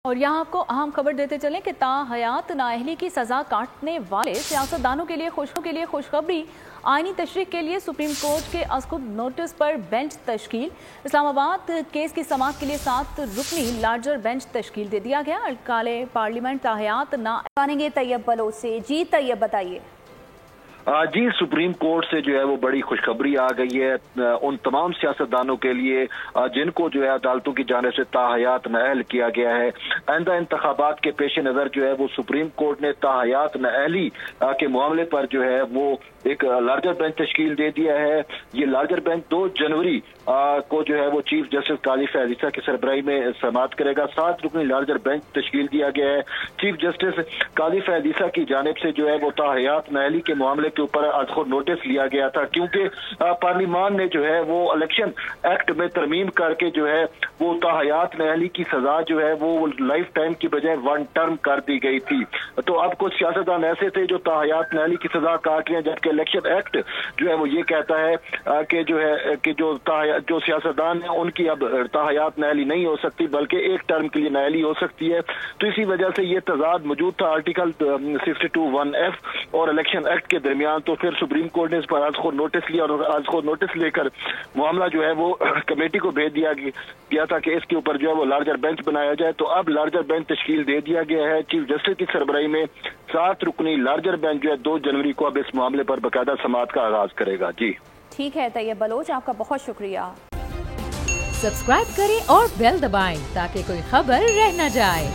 اور یہاں آپ کو اہم خبر دیتے چلیں کہ تاحیات نااہلی کی سزا کاٹنے والے سیاستدانوں کے لیے خوشخبری آئینی تشریح کے لیے سپریم کورٹ کے از خود نوٹس پر بینچ تشکیل۔ اسلام آباد کیس کی سماعت کے لیے 7 رکنی لارجر بینچ تشکیل دے دیا گیا۔ ارکان پارلیمنٹ تاحیات جانیں گے طیب بلوچ سے۔ جی طیب بتائیے۔ جی سپریم کورٹ سے جو ہے وہ بڑی خوشخبری آ گئی ہے ان تمام سیاستدانوں کے لیے جن کو جو ہے عدالتوں کی جانب سے تاحیات نااہل کیا گیا ہے۔ آئندہ انتخابات کے پیش نظر جو ہے وہ سپریم کورٹ نے تاحیات نااہلی کے معاملے پر جو ہے وہ ایک لارجر بینچ تشکیل دے دیا ہے۔ یہ لارجر بینچ 2 جنوری کو جو ہے وہ چیف جسٹس قاضی فیاض عیسیٰ کی سربراہی میں سماعت کرے گا۔ 7 رکنی لارجر بینچ تشکیل دیا گیا ہے۔ چیف جسٹس قاضی فیاض عیسیٰ کی جانب سے جو ہے وہ تاحیات نااہلی کے معاملے کے اوپر از خود نوٹس لیا گیا تھا، کیونکہ پارلیمان نے جو ہے وہ الیکشن ایکٹ میں ترمیم کر کے جو ہے وہ تاحیات نااہلی کی سزا جو ہے وہ لائف ٹائم کی بجائے 1 ٹرم کر دی گئی تھی۔ تو اب کچھ سیاستدان ایسے تھے جو تاحیات نااہلی کی سزا کاٹ رہے ہیں، جبکہ الیکشن ایکٹ جو ہے وہ یہ کہتا ہے کہ جو سیاستدان ہیں ان کی اب تاحیات نااہلی نہیں ہو سکتی بلکہ 1 ٹرم کے لیے نااہلی ہو سکتی ہے۔ تو اسی وجہ سے یہ تضاد موجود تھا آرٹیکل 62(1)(f) اور الیکشن ایکٹ کے درمیان۔ تو پھر سپریم کورٹ نے اس پر از خود نوٹس لیا اور از خود نوٹس لے کر معاملہ جو ہے وہ کمیٹی کو بھیج دیا گیا تھا کہ اس کے اوپر جو ہے وہ لارجر بینچ بنایا جائے۔ تو اب لارجر بینچ تشکیل دے دیا گیا ہے۔ چیف جسٹس کی سربراہی میں 7 رکنی لارجر بینچ جو ہے 2 جنوری کو اب اس معاملے پر باقاعدہ سماعت کا آغاز کرے گا۔ جی ٹھیک ہے طیب بلوچ، آپ کا بہت شکریہ۔ سبسکرائب کریں اور بیل دبائیں تاکہ کوئی خبر رہ نہ جائے۔